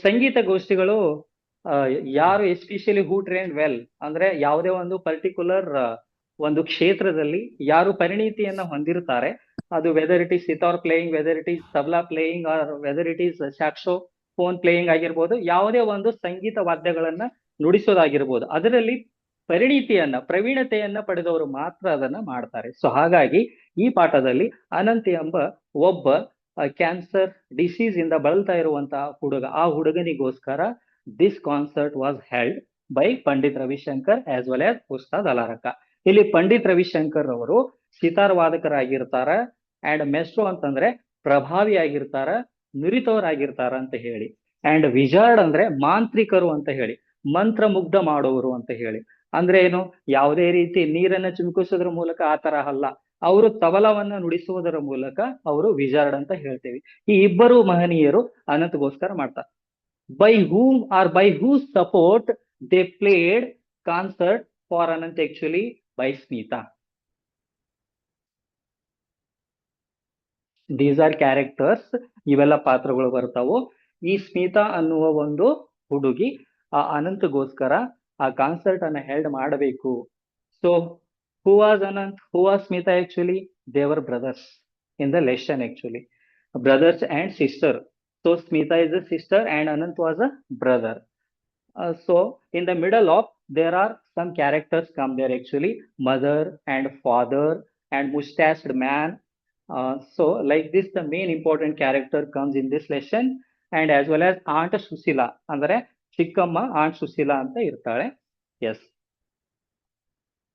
ಸಂಗೀತ ಗೋಷ್ಠಿಗಳು ಯಾರು ಎಸ್ಪೆಷಲಿ ಹೂ train well ಅಂದ್ರೆ ಯಾವುದೇ ಒಂದು ಪರ್ಟಿಕ್ಯುಲರ್ ಒಂದು ಕ್ಷೇತ್ರದಲ್ಲಿ ಯಾರು ಪರಿಣಿತಿಯನ್ನ ಹೊಂದಿರ್ತಾರೆ, ಅದು whether it is sitar playing, whether it is tabla playing, or whether it is saxophone playing ಆಗಿರ್ಬೋದು, ಯಾವುದೇ ಒಂದು ಸಂಗೀತ ವಾದ್ಯಗಳನ್ನ ನುಡಿಸೋದಾಗಿರ್ಬೋದು, ಅದರಲ್ಲಿ ಪ್ರವೀಣತೆಯನ್ನ ಪಡೆದವರು ಮಾತ್ರ ಅದನ್ನ ಮಾಡ್ತಾರೆ. ಸೊ ಹಾಗಾಗಿ ಈ ಪಾಠದಲ್ಲಿ ಅನಂತ್ ಎಂಬ ಒಬ್ಬ ಕ್ಯಾನ್ಸರ್ ಡಿಸೀಸ್ ಇಂದ ಬಳಲ್ತಾ ಇರುವಂತಹ ಹುಡುಗ, ಆ ಹುಡುಗನಿಗೋಸ್ಕರ this concert was held by Pandit Ravi Shankar as well as Ustad Alla Rakha. ಇಲ್ಲಿ ಪಂಡಿತ್ ರವಿಶಂಕರ್ ಅವರು ಸಿತಾರ್ ವಾದಕರಾಗಿರ್ತಾರ, ಅಂಡ್ ಮೆಸ್ಟ್ರೋ ಅಂತಂದ್ರೆ ಪ್ರಭಾವಿ ಆಗಿರ್ತಾರ, ನುರಿತವರಾಗಿರ್ತಾರ ಅಂತ ಹೇಳಿ. ಅಂಡ್ ವಿಜಾರ್ಡ್ ಅಂದ್ರೆ ಮಾಂತ್ರಿಕರು ಅಂತ ಹೇಳಿ, ಮಂತ್ರ ಮುಗ್ಧ ಮಾಡುವವರು ಅಂತ ಹೇಳಿ. ಅಂದ್ರೆ ಏನು, ಯಾವುದೇ ರೀತಿ ನೀರನ್ನ ಚಿಮುಕಿಸೋದ್ರ ಮೂಲಕ ಆ ತರ ಅಲ್ಲ, ಅವರು ತಬಲವನ್ನ ನುಡಿಸುವುದರ ಮೂಲಕ ಅವರು ವಿಜಾರ್ಡ್ ಅಂತ ಹೇಳ್ತೇವೆ. ಈ ಇಬ್ಬರು ಮಹನೀಯರು ಅನಂತಗೋಸ್ಕರ ಮಾಡ್ತಾರೆ. By whom or by whose support they played concert for Anant actually by Smita. These are characters, ಇವೆಲ್ಲ ಪಾತ್ರಗಳು ಬರ್ತಾವು. ಈ ಸ್ಮಿತಾ ಅನ್ನುವ ಒಂದು ಹುಡುಗಿ ಆ ಅನಂತಗೋಸ್ಕರ ಆ ಕಾನ್ಸರ್ಟ್ ಅನ್ನ ಹೆಲ್ಡ್ ಮಾಡಬೇಕು. So who was Anant, who was Smita actually? They were brothers in the lesson actually, brothers and sister. So Smita is a sister and Anant was a brother. So in the middle of there are some characters come there actually, mother and father and mustached man. So like this the main important character comes in this lesson, and as well as Aunt Susila ಅಂದ್ರೆ ಚಿಕ್ಕಮ್ಮ Aunt Susila ಅಂತ ಇರ್ತಾಳೆ. Yes.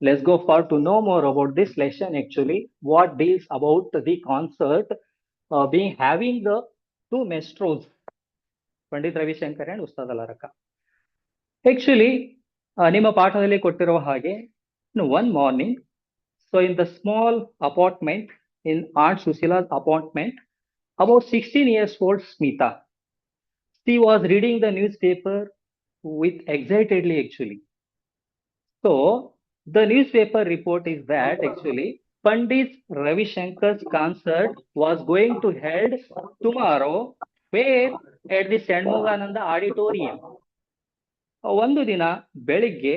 Let's go for to know more about this lesson actually, what deals about the concert being having the two maestros, Pandit Ravi Shankar and Ustad Alla Rakha. Actually ನಿಮ್ಮ ಪಾಠದಲ್ಲಿ ಕೊಟ್ಟಿರುವ ಹಾಗೆ one morning, so in the small apartment in aunt Sushila's apartment, about 16 years old Smita, she was reading the newspaper with excitedly actually. So the newspaper report is that actually Pandit Ravi Shankar's concert was going to held tomorrow where at the Shanmugananda auditorium. ಒಂದು ದಿನ ಬೆಳಿಗ್ಗೆ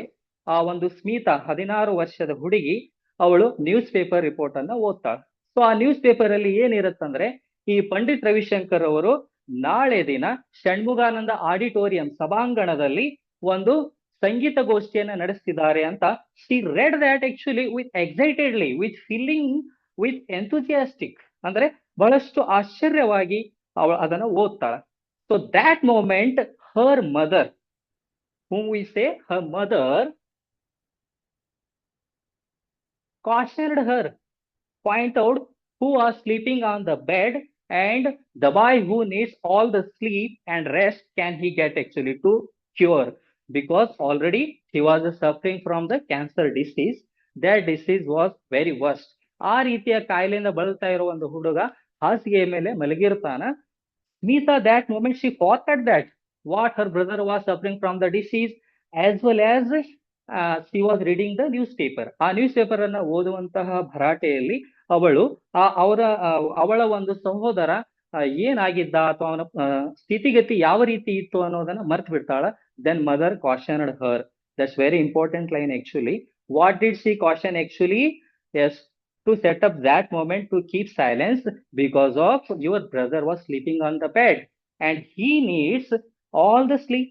ಆ ಒಂದು ಸ್ಮಿತಾ 16 ವರ್ಷದ ಹುಡುಗಿ ಅವಳು news paper report ಅನ್ನ ಓದ್ತಾಳೆ. So ಆ ನ್ಯೂಸ್ ಪೇಪರ್ ಅಲ್ಲಿ ಏನಿರುತ್ತಂದ್ರೆ, ಈ ಪಂಡಿತ್ ರವಿಶಂಕರ್ ಅವರು ನಾಳೆ ದಿನ ಷಣ್ಮುಗಾನಂದ ಆಡಿಟೋರಿಯಂ ಸಭಾಂಗಣದಲ್ಲಿ ಒಂದು ಸಂಗೀತ ಗೋಷ್ಠಿಯನ್ನ ನಡೆಸ್ತಿದ್ದಾರೆ ಅಂತ. She read that actually with excitedly, with feeling, with enthusiastic, ಅಂದ್ರೆ ಬಹಳಷ್ಟು ಆಶ್ಚರ್ಯವಾಗಿ ಅವಳು ಅದನ್ನ ಓದ್ತಾಳೆ. So that moment her mother, whom we say her mother, cautioned her, point out who was sleeping on the bed, and the boy who needs all the sleep and rest can he get actually to cure, because already he was suffering from the cancer disease. That disease was very worst. ಆ ರೀತಿಯ ಕಾಯಿಲೆಯಿಂದ ಬಳಲ್ತಾ ಇರೋ ಒಂದು ಹುಡುಗ ಹಾಸಿಗೆಯ ಮೇಲೆ ಮಲಗಿರ್ತಾನ. Smita that moment she forgot that what her brother was suffering from the disease, as well as she was reading the newspaper. ಆ ನ್ಯೂಸ್ ಪೇಪರ್ ಅನ್ನ ಓದುವಂತಹ ಭರಾಟೆಯಲ್ಲಿ ಅವಳು ಅವಳ ಒಂದು ಸಹೋದರ ಏನಾಗಿದ್ದ ಅಥವಾ ಅವನ ಸ್ಥಿತಿಗತಿ ಯಾವ ರೀತಿ ಇತ್ತು ಅನ್ನೋದನ್ನ ಮರ್ತು ಬಿಡ್ತಾಳ. Then mother cautioned her. That's very important line actually. What did she caution actually? Yes, to set up that moment to keep silence because of your brother was sleeping on the bed and he needs all the sleep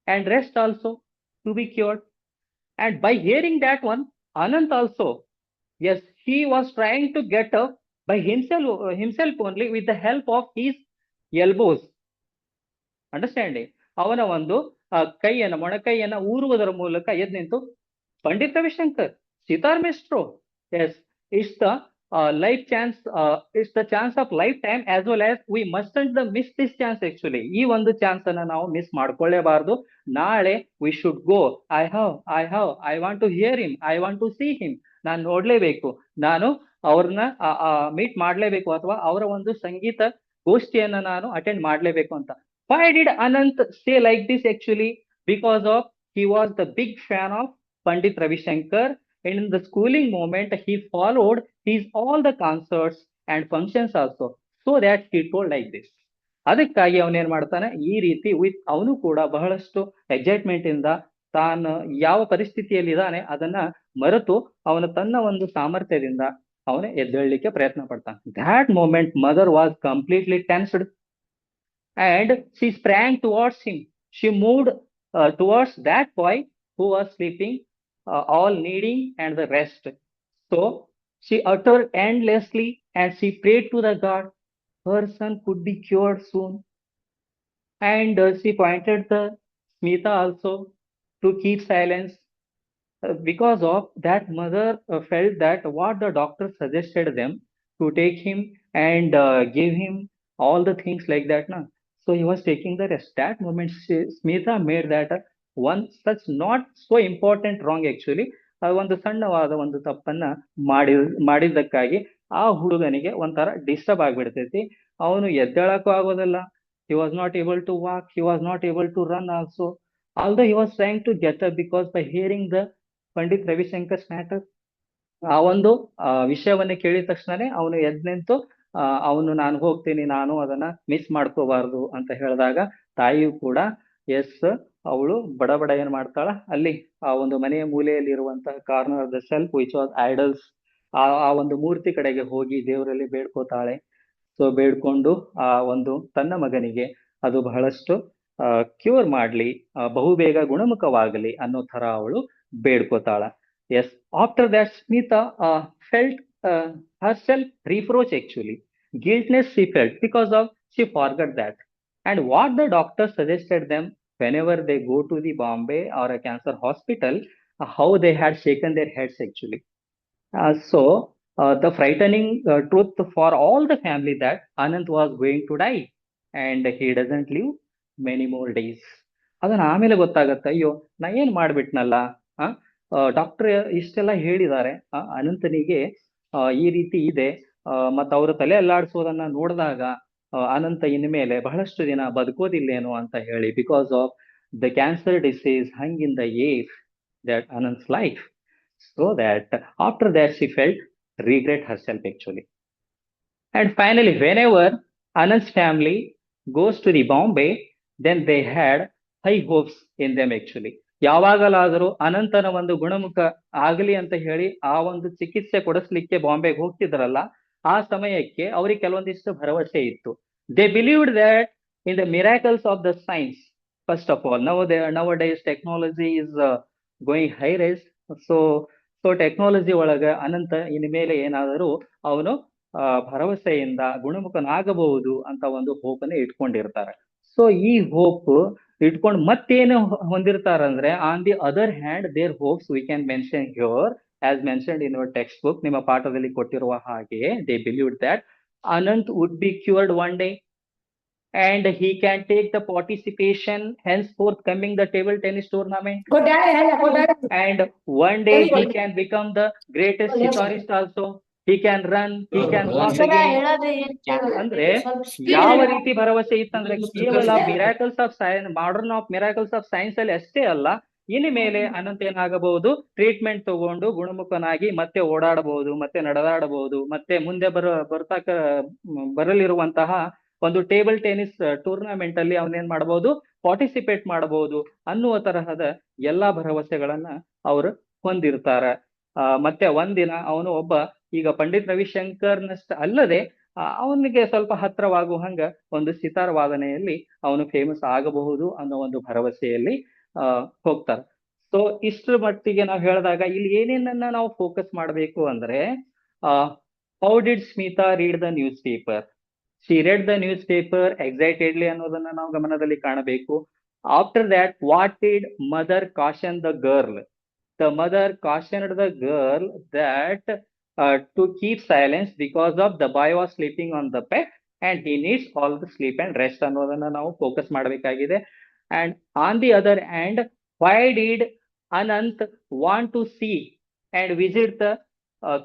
and rest also to be cured. And by hearing that one, Anant also, yes, he was trying to get up by himself only with the help of his elbows. Understanding? ಅವನ ಒಂದು ಕೈಯನ್ನ, ಮೊಣಕೈಯನ್ನ ಊರುವುದರ ಮೂಲಕ ಎದ್ದು ನಿಂತು, Pandit Ravishankar, sitar maestro, yes, it's the life chance, it's the chance of lifetime, as well as we mustn't miss this chance actually. ಈ ಒಂದು chance ಅನ್ನ ನಾವು miss ಮಾಡ್ಕೊಳ್ಳೇಬಾರ್ದು. ನಾಳೆ we should go. I want to hear him, I want to see him. ನಾನು ನೋಡ್ಲೇಬೇಕು, ನಾನು ಅವ್ರನ್ನ meet ಮಾಡ್ಲೇಬೇಕು, ಅಥವಾ ಅವರ ಒಂದು ಸಂಗೀತ ಗೋಷ್ಠಿಯನ್ನ ನಾನು ಅಟೆಂಡ್ ಮಾಡ್ಲೇಬೇಕು ಅಂತ. Why did Anant say like this actually? Because of he was the big fan of Pandit Ravi Shankar, and in the schooling moment he followed his all the concerts and functions also, so that he told like this. ಅದಕ್ಕಾಗಿ ಅವನೇನ್ ಮಾಡ್ತಾನೆ, ಈ ರೀತಿ ಅವನು ಕೂಡ ಬಹಳಷ್ಟು excitement ಇಂದ ತಾನು ಯಾವ ಪರಿಸ್ಥಿತಿಯಲ್ಲಿ ಇದ್ದಾನೆ ಅದನ್ನ ಮರೆತು ಅವನು ತನ್ನ ಒಂದು ಸಾಮರ್ಥ್ಯದಿಂದ ಅವನು ಎದ್ದೇಳಲಿಕ್ಕೆ ಪ್ರಯತ್ನ ಪಡ್ತಾನೆ. That moment mother was completely tensed and she sprang towards him. She moved towards that boy who was sleeping, all needing and the rest. So she uttered endlessly and she prayed to the God her son could be cured soon. And she pointed the Smita also to keep silence. Because of that, mother felt that what the doctor suggested them to take him and give him all the things like that. Na? So he was taking the rest. That moment, Smita made that one such not so important wrong actually. ಒಂದು ಸಣ್ಣವಾದ ಒಂದು ತಪ್ಪನ್ನ ಮಾಡಿದ್ದಕ್ಕಾಗಿ ಆ ಹುಡುಗನಿಗೆ ಒಂಥರ disturb ಆಗ್ಬಿಡ್ತೈತಿ. ಅವನು ಎದ್ದೇಳಕ್ಕೂ ಆಗೋದಿಲ್ಲ. He was not able to walk. He was not able to run also. Although he was trying to get up because by hearing the Pandit Ravishankar matter ಆ ಒಂದು ವಿಷಯವನ್ನ ಕೇಳಿದ ತಕ್ಷಣನೇ ಅವನು ಎದ್ ನಿಂತು ಅವನು ನಾನು ಹೋಗ್ತೀನಿ, ನಾನು ಅದನ್ನ ಮಿಸ್ ಮಾಡ್ಕೋಬಾರ್ದು ಅಂತ ಹೇಳಿದಾಗ ತಾಯಿಯು ಕೂಡ ಎಸ್ ಅವಳು ಬಡ ಬಡ ಏನ್ ಮಾಡ್ತಾಳ, ಅಲ್ಲಿ ಆ ಒಂದು ಮನೆಯ ಮೂಲೆಯಲ್ಲಿ ಇರುವಂತಹ corner the self which was idols ಆ ಒಂದು ಮೂರ್ತಿ ಕಡೆಗೆ ಹೋಗಿ ದೇವರಲ್ಲಿ ಬೇಡ್ಕೋತಾಳೆ. ಸೊ ಬೇಡ್ಕೊಂಡು ಆ ಒಂದು ತನ್ನ ಮಗನಿಗೆ ಅದು ಬಹಳಷ್ಟು ಕ್ಯೂರ್ ಮಾಡ್ಲಿ, ಬಹುಬೇಗ ಗುಣಮುಖವಾಗಲಿ ಅನ್ನೋ ತರ ಅವಳು ಬೇಡ್ಕೋತಾಳ. Yes, after that Smita felt herself reproach actually, guiltness she felt because of she forgot that and what the doctor suggested them whenever they go to the Bombay or a cancer hospital, how they had shaken their heads actually. The frightening truth for all the family that Anant was going to die and he doesn't live many more days. ಅದನ್ನ ಆಮೇಲೆ ಗೊತ್ತಾಗತ್ತೆ, ಅಯ್ಯೋ ನಾ ಏನ್ ಮಾಡ್ಬಿಟ್ನಲ್ಲ, doctor ಇಷ್ಟೆಲ್ಲ ಹೇಳಿದ್ದಾರೆ, ಅನಂತನಿಗೆ ಈ ರೀತಿ ಇದೆ, ಮತ್ತ ಅವರು ತಲೆ ಅಲ್ಲಾಡಿಸೋದನ್ನ ನೋಡಿದಾಗ ಅನಂತ ಇನ್ಮೇಲೆ ಬಹಳಷ್ಟು ದಿನ ಬದುಕೋದಿಲ್ಲೇನೋ ಅಂತ ಹೇಳಿ, because of the cancer disease hang in the air that Anant's life. So that after that she felt regret herself actually. And finally, whenever Anand's family goes to the Bombay, then they had high hopes in them actually. ಯಾವಾಗಲಾದರೂ ಅನಂತನ ಒಂದು ಗುಣಮುಖ ಆಗಲಿ ಅಂತ ಹೇಳಿ ಆ ಒಂದು ಚಿಕಿತ್ಸೆ ಕೊಡಿಸ್ಲಿಕ್ಕೆ ಬಾಂಬೆಗೆ ಹೋಗ್ತಿದ್ರಲ್ಲ, ಆ ಸಮಯಕ್ಕೆ ಅವ್ರಿಗೆ ಕೆಲವೊಂದಿಷ್ಟು ಭರವಸೆ ಇತ್ತು. They believed that in the miracles of the science. First of all, nowadays technology is going high rise. So technology ಒಳಗ ಅನಂತ ಇನ್ ಮೇಲೆ ಏನಾದರೂ ಅವನು ಭರವಸೆಯಿಂದ ಗುಣಮುಖನಾಗಬಹುದು ಅಂತ ಒಂದು ಹೋಪನ್ನ ಇಟ್ಕೊಂಡಿರ್ತಾರೆ. ಸೊ ಈ ಹೋಪ್ ಇಟ್ಕೊಂಡು ಮತ್ತೇನು ಹೊಂದಿರ್ತಾರಂದ್ರೆ, on the other hand their hopes we can mention here as mentioned in your textbook, ನಿಮ್ಮ ಪಾಠದಲ್ಲಿ ಕೊಟ್ಟಿರುವ ಹಾಗೆ, they believed that Anant would be cured one day and he can take the participation henceforth coming the table tennis tournament, and one day he can become the greatest guitarist also. He can run, he can walk again. ಅಂದ್ರೆ ಯಾವ ರೀತಿ ಭರವಸೆ ಇತ್ತಂದ್ರೆ, ಕೇವಲ miracles of science, modern of miracles of science ಅಲ್ಲಿ ಅಷ್ಟೇ ಅಲ್ಲ, ಇನ್ನು ಮೇಲೆ ಅನಂತ ಏನಾಗಬಹುದು, ಟ್ರೀಟ್ಮೆಂಟ್ ತಗೊಂಡು ಗುಣಮುಖನಾಗಿ ಮತ್ತೆ ಓಡಾಡಬಹುದು, ಮತ್ತೆ ನಡೆದಾಡಬಹುದು, ಮತ್ತೆ ಮುಂದೆ ಬರಲಿರುವಂತಹ ಒಂದು ಟೇಬಲ್ ಟೆನ್ನಿಸ್ ಟೂರ್ನಮೆಂಟ್ ಅಲ್ಲಿ ಅವನೇನ್ ಮಾಡಬಹುದು, ಪಾರ್ಟಿಸಿಪೇಟ್ ಮಾಡಬಹುದು ಅನ್ನುವ ತರಹದ ಎಲ್ಲಾ ಭರವಸೆಗಳನ್ನ ಅವರು ಹೊಂದಿರ್ತಾರ. ಮತ್ತೆ ಒಂದಿನ ಅವನು ಒಬ್ಬ, ಈಗ ಪಂಡಿತ್ ರವಿಶಂಕರ್ನಷ್ಟ ಅಲ್ಲದೆ ಅವನಿಗೆ ಸ್ವಲ್ಪ ಹತ್ರವಾಗುವಂಗ ಒಂದು ಸಿತಾರ್ ವಾದನೆಯಲ್ಲಿ ಅವನು ಫೇಮಸ್ ಆಗಬಹುದು ಅನ್ನೋ ಒಂದು ಭರವಸೆಯಲ್ಲಿ ಹೋಗ್ತಾರೆ. ಸೊ ಇಷ್ಟರ ಮಟ್ಟಿಗೆ ನಾವು ಹೇಳಿದಾಗ ಇಲ್ಲಿ ಏನೇನನ್ನ ನಾವು ಫೋಕಸ್ ಮಾಡಬೇಕು ಅಂದ್ರೆ, how did Smita read the news paper? She read the newspaper excitedly ಅನ್ನೋದನ್ನ ನಾವು ಗಮನದಲ್ಲಿ ಕಾಣಬೇಕು. After that, what did mother caution the girl? The mother cautioned the girl that to keep silence because of the boy was sleeping on the bed and he needs all the sleep and rest ಅನ್ನೋದನ್ನ ನಾವು focus ಮಾಡಬೇಕಾಗಿದೆ. And on the other hand, why did Anant want to see and visit the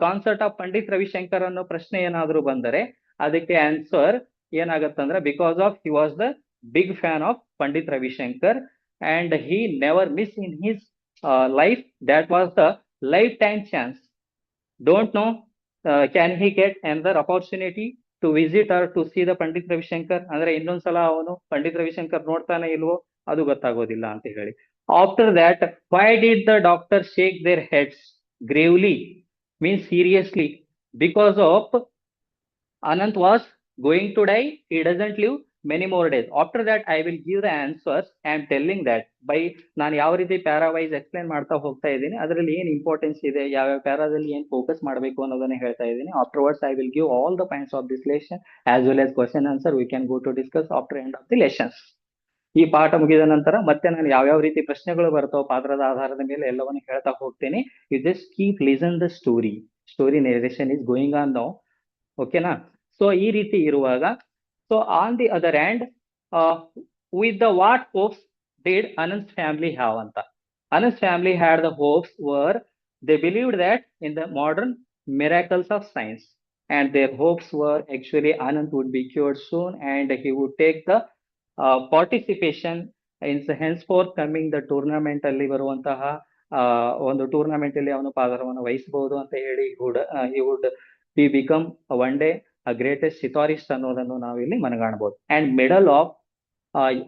concert of Pandit Ravi Shankar ಅನ್ನೋ ಪ್ರಶ್ನೆ ಏನಾದ್ರು ಬಂದರೆ ಅದಕ್ಕೆ answer ಏನಾಗತ್ತಂದ್ರೆ, because of he was the big fan of Pandit Ravi Shankar and he never miss in his life. That was the life time chance. Don't know can he get another opportunity to visit or to see the Pandit Ravi Shankar, ಅಂದ್ರೆ ಇನ್ನೊಂದ್ಸಲ ಅವನು ಪಂಡಿತ್ ರವಿಶಂಕರ್ ನೋಡ್ತಾನೆ ಇಲ್ವೋ ಅದು ಗೊತ್ತಾಗೋದಿಲ್ಲ ಅಂತ ಹೇಳಿ. After that, why did the doctor shake their heads gravely, means seriously, because of Anant was going to die. He doesn't live many more days. After that, I will give the answers. I am telling that by ನಾನು ಯಾವ ರೀತಿ para wise explain ಮಾಡ್ತಾ ಹೋಗ್ತಾ ಇದ್ದೀನಿ, ಅದರಲ್ಲಿ ಏನ್ importance ಇದೆ, ಯಾವ ಪ್ಯಾರಾದಲ್ಲಿ ಏನ್ ಫೋಕಸ್ ಮಾಡಬೇಕು ಅನ್ನೋದನ್ನ ಹೇಳ್ತಾ ಇದ್ದೀನಿ. Afterwards I will give all the points of this lesson as well as question answer. We can go to discuss after end of the lessons. ಈ ಪಾಠ ಮುಗಿದ ನಂತರ ಮತ್ತೆ ನಾನು ಯಾವ್ಯಾವ ರೀತಿ ಪ್ರಶ್ನೆಗಳು ಬರ್ತಾವ ಪಾತ್ರದ ಆಧಾರದ ಮೇಲೆ ಎಲ್ಲವನ್ನು ಹೇಳ್ತಾ ಹೋಗ್ತೇನೆ. You just keep listen the story. Story narration is going on now. ಓಕೆನಾ? ಸೊ ಈ ರೀತಿ ಇರುವಾಗ, so on the other hand, with the what hopes did Anant family have ಅಂತ. Anant family had the hopes were they believed that in the modern miracles of science, and their hopes were actually Anant would be cured soon and he would take the participation in henceforth coming the tournament ಅಲ್ಲಿ ಬರುವಂತಹ ಒಂದು tournament ಅಲ್ಲಿ ಅವನು ಪಾತ್ರವನ್ನು ವಹಿಸಬಹುದು ಅಂತ ಹೇಳಿ he would be become one day a greatest sitarist ಅನ್ನೋದನ್ನು ನಾವು ಇಲ್ಲಿ ಮನಗಾಣಬಹುದು. And medal of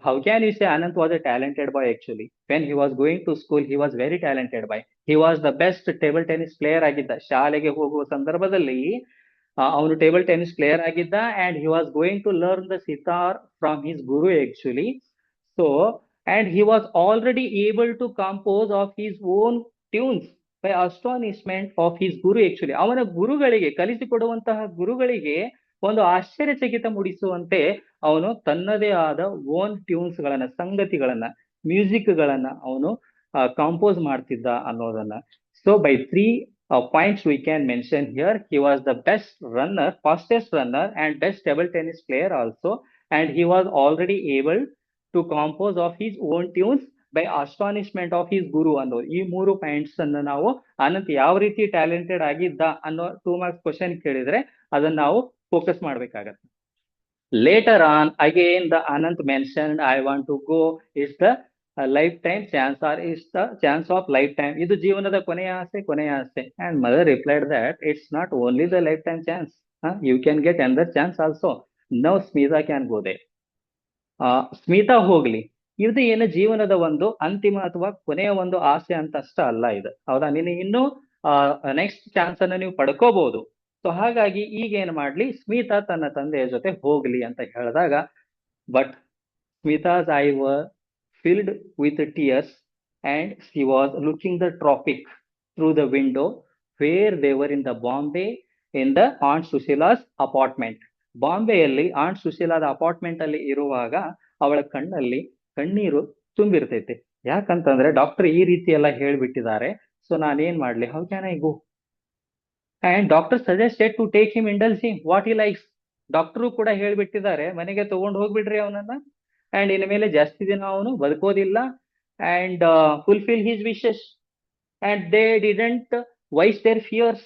how can you say Anant was a talented boy? Actually, when he was going to school, he was very talented boy. He was the best table tennis player ಆಗಿದ್ದ. ಶಾಲೆಗೆ ಹೋಗುವ ಸಂದರ್ಭದಲ್ಲಿ ಅವನು table tennis player ಆಗಿದ್ದ. And he was going to learn the sitar from his guru actually. So and he was already able to compose of his own tunes by astonishment of his guru actually. ಅವನ ಗುರುಗಳಿಗೆ, ಕಲಿಸಿಕೊಡುವಂತಹ ಗುರುಗಳಿಗೆ ಒಂದು ಆಶ್ಚರ್ಯಚಕಿತ ಮೂಡಿಸುವಂತೆ ಅವನು ತನ್ನದೇ ಆದ ಓನ್ ಟ್ಯೂನ್ಸ್ ಗಳನ್ನ, ಸಂಗತಿಗಳನ್ನ, ಮ್ಯೂಸಿಕ್ ಗಳನ್ನ ಅವನು ಕಂಪೋಸ್ ಮಾಡ್ತಿದ್ದ ಅನ್ನೋದನ್ನ. So by 3 points we can mention here. He was the best runner, fastest runner and best table tennis player also, and he was already able to compose of his own tunes by astonishment of his guru ಅನ್ನೋ ಈ 3 points ಅನ್ನು ನಾವು ಅನಂತ್ ಯಾವ ರೀತಿ talented ಆಗಿದ್ದ ಅನ್ನೋ 2 marks question ಕೇಳಿದ್ರೆ ಅದನ್ನ ನಾವು ಫೋಕಸ್ ಮಾಡ್ಬೇಕಾಗತ್ತೆ. Later on, again the Anant mentioned, I want to go is the lifetime chance, or is the chance of lifetime. ಇದು ಜೀವನದ ಕೊನೆಯ ಆಸೆ, ಕೊನೆಯ ಆಸೆ. And mother replied that it's not only the lifetime chance. You can get another chance also. Now Smita can go there. Smita ಹೋಗ್ಲಿ, ಇದು ಏನು ಜೀವನದ ಒಂದು ಅಂತಿಮ ಅಥವಾ ಕೊನೆಯ ಒಂದು ಆಸೆ ಅಂತ ಅಷ್ಟ ಅಲ್ಲ ಇದು, ಹೌದಾ? ನೀನು ಇನ್ನು ನೆಕ್ಸ್ಟ್ ಚಾನ್ಸ್ ಅನ್ನ ನೀವು ಪಡ್ಕೋಬಹುದು. ಸೊ ಹಾಗಾಗಿ ಈಗ ಏನ್ ಮಾಡ್ಲಿ, ಸ್ಮಿತಾ ತನ್ನ ತಂದೆಯ ಜೊತೆ ಹೋಗ್ಲಿ ಅಂತ ಹೇಳಿದಾಗ, but Smitha's I var filled with tears and she was looking the tropic through the window where they were in the Bombay in the Aunt Sushila's apartment. ಬಾಂಬೆಯಲ್ಲಿ ಆಂಟ್ ಸುಶೀಲಾದ ಅಪಾರ್ಟ್ಮೆಂಟ್ ಅಲ್ಲಿ ಇರುವಾಗ ಅವಳ ಕಣ್ಣಲ್ಲಿ ಕಣ್ಣೀರು ತುಂಬಿರ್ತೈತೆ. ಯಾಕಂತಂದ್ರೆ ಡಾಕ್ಟರ್ ಈ ರೀತಿ ಎಲ್ಲ ಹೇಳ್ಬಿಟ್ಟಿದ್ದಾರೆ. ಸೊ ನಾನೇನ್ ಮಾಡ್ಲಿ, how can I go? And doctor suggested to take him, indulge him what he likes. Doctor ಕೂಡ ಹೇಳ್ಬಿಟ್ಟಿದ್ದಾರೆ, ಮನೆಗೆ ತಗೊಂಡು ಹೋಗ್ಬಿಡ್ರಿ ಅವನನ್ನ, ಅಂಡ್ ಇನ್ ಮೇಲೆ ಜಾಸ್ತಿ ದಿನ ಅವನು ಬದುಕೋದಿಲ್ಲ, and fulfil his wishes. And they didn't voice their fears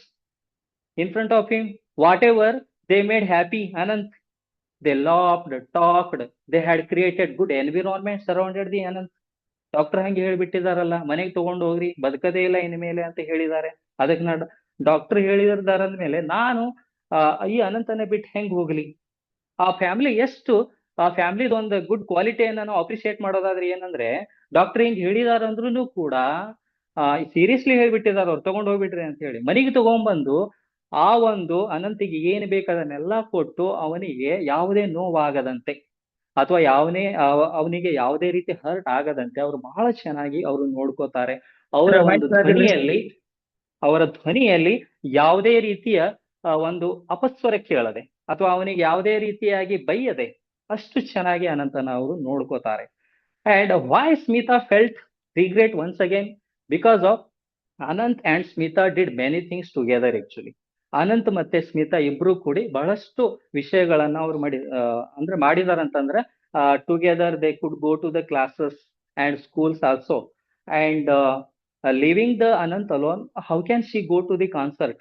in front of him. Whatever they made happy Anant. They laughed, talked, they had created good environment surrounded the Anant. Doctor ಹಂಗೆ ಹೇಳ್ಬಿಟ್ಟಿದಾರಲ್ಲ, ಮನೆಗೆ ತಗೊಂಡು ಹೋಗ್ರಿ, ಬದುಕದೇ ಇಲ್ಲ ಇನ್ಮೇಲೆ ಅಂತ ಹೇಳಿದ್ದಾರೆ. ಅದಕ್ಕೆ doctor ಹೇಳಿದಾರ ಅಂದ್ಮೇಲೆ ನಾನು ಈ ಅನಂತನ ಬಿಟ್ಟು ಹೆಂಗ್ ಹೋಗ್ಲಿ? ಆ ಫ್ಯಾಮಿಲಿ ಎಷ್ಟು, ಆ ಫ್ಯಾಮಿಲಿದ ಒಂದು ಗುಡ್ ಕ್ವಾಲಿಟಿಯನ್ನ ನಾವು ಅಪ್ರಿಶಿಯೇಟ್ ಮಾಡೋದಾದ್ರೆ ಏನಂದ್ರೆ, ಡಾಕ್ಟರ್ ಹಿಂಗ್ ಹೇಳಿದಾರ ಅಂದ್ರೂ ಕೂಡ ಸೀರಿಯಸ್ಲಿ ಹೇಳ್ಬಿಟ್ಟಿದಾರ ಅವ್ರು, ತಗೊಂಡ್ ಹೋಗ್ಬಿಟ್ರಿ ಅಂತ ಹೇಳಿ ಮನೆಗೆ ತಗೊಂಡ್ಬಂದು ಆ ಒಂದು ಅನಂತಿಗೆ ಏನ್ ಬೇಕಾದನ್ನೆಲ್ಲ ಕೊಟ್ಟು ಅವನಿಗೆ ಯಾವುದೇ ನೋವಾಗದಂತೆ ಅಥವಾ ಅವನಿಗೆ ಯಾವುದೇ ರೀತಿ ಹರ್ಟ್ ಆಗದಂತೆ ಅವರು ಬಹಳ ಚೆನ್ನಾಗಿ ಅವರು ನೋಡ್ಕೋತಾರೆ. ಅವರ ಒಂದು ಅವರ ಧ್ವನಿಯಲ್ಲಿ ಯಾವುದೇ ರೀತಿಯ ಒಂದು ಅಪಸ್ವರ ಕೇಳದೆ ಅಥವಾ ಅವನಿಗೆ ಯಾವುದೇ ರೀತಿಯಾಗಿ ಬೈಯದೆ ಅಷ್ಟು ಚೆನ್ನಾಗಿ ಅನಂತನ ಅವರು ನೋಡ್ಕೋತಾರೆ. And why Smita felt regret once again? Because of Anant and Smita did many things together actually. Anant ಮತ್ತೆ ಸ್ಮಿತಾ ಇಬ್ರು ಕೂಡಿ ಬಹಳಷ್ಟು ವಿಷಯಗಳನ್ನ ಅವ್ರು ಮಾಡಿದಾರಂತಂದ್ರೆ, together they could go to the classes and schools also. And leaving the Anant alone, how can she go to the concert?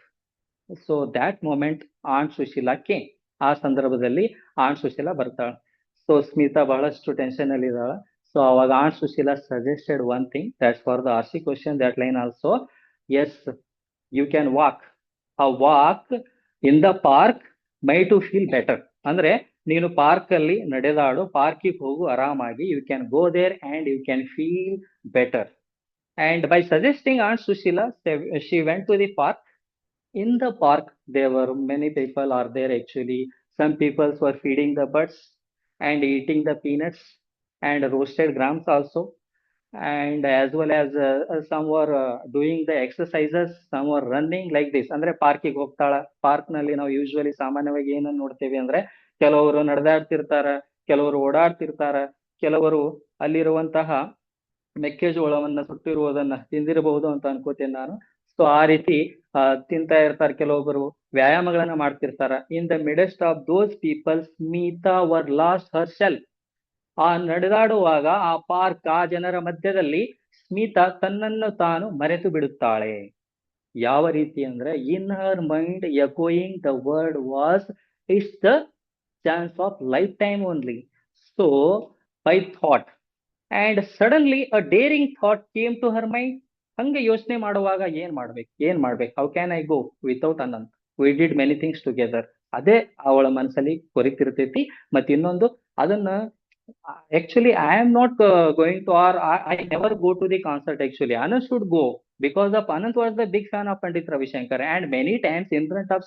So that moment Aunt Sushila came. ಆ ಸಂದರ್ಭದಲ್ಲಿ ant Sushila ಬರ್ತಾಳ. ಸೊ ಸ್ಮಿತಾ ಬಹಳಷ್ಟು ಟೆನ್ಷನ್ ಅಲ್ಲಿ ಇದ್ದಾಳ. So ಅವಾಗ aunt Sushila suggested one thing, that's for the RC question, that line also. Yes, you can walk in the park may to feel better. ಅಂದ್ರೆ ನೀನು park ಅಲ್ಲಿ ನಡೆದಾಡು, ಪಾರ್ಕಿಗೆ ಹೋಗು ಆರಾಮಾಗಿ, you can go there and you can feel better. And by suggesting Aunt Sushila, she went to the park. In the park, there were many people are there actually. Some people were feeding the birds and eating the peanuts and roasted grams also. And as well as some were doing the exercises, some were running like this. ಅಂದ್ರೆ ಪಾರ್ಕಿಗೆ ಹೋಗ್ತಾಳ, park ನಲ್ಲಿ ನಾವು usually ಸಾಮಾನ್ಯವಾಗಿ ಏನನ್ನ ನೋಡ್ತೇವೆ ಅಂದ್ರೆ ಕೆಲವರು ನಡೆದಾಡ್ತಿರ್ತಾರ, ಕೆಲವರು ಓಡಾಡ್ತಿರ್ತಾರ, ಕೆಲವರು ಅಲ್ಲಿರುವಂತಹ ಮೆಕ್ಕೆಜೋಳವನ್ನ ಸುಟ್ಟಿರುವುದನ್ನ ತಿಂದಿರಬಹುದು ಅಂತ ಅನ್ಕೋತೇನೆ ನಾನು. ಸೊ ಆ ರೀತಿ ತಿಂತಾ ಇರ್ತಾರೆ, ಕೆಲವೊಬ್ಬರು ವ್ಯಾಯಾಮಗಳನ್ನ ಮಾಡ್ತಿರ್ತಾರ. In the midst of those people Smita were lost herself. ಆ ನಡೆದಾಡುವಾಗ ಆ ಪಾರ್ಕ್, ಆ ಜನರ ಮಧ್ಯದಲ್ಲಿ ಸ್ಮಿತಾ ತನ್ನನ್ನು ತಾನು ಮರೆತು ಬಿಡುತ್ತಾಳೆ. ಯಾವ ರೀತಿ ಅಂದ್ರೆ in her mind echoing the word was it's the chance of life time only. So by thought and suddenly a daring thought came to her mind. ಹಂಗೆ ಯೋಚನೆ ಮಾಡುವಾಗ ಏನ್ ಮಾಡ್ಬೇಕು, how can I go without Anant, we did many things together. ಅದೇ ಅವಳ ಮನಸ್ಸಲ್ಲಿ ಕೊರಿತಿರ್ತೈತಿ. ಮತ್ ಇನ್ನೊಂದು, ಅದನ್ನ actually I am not going to, or I never go to the concert. Actually Anant should go, because of Anant was the big fan of Pandit Ravi Shankar, and many times in front of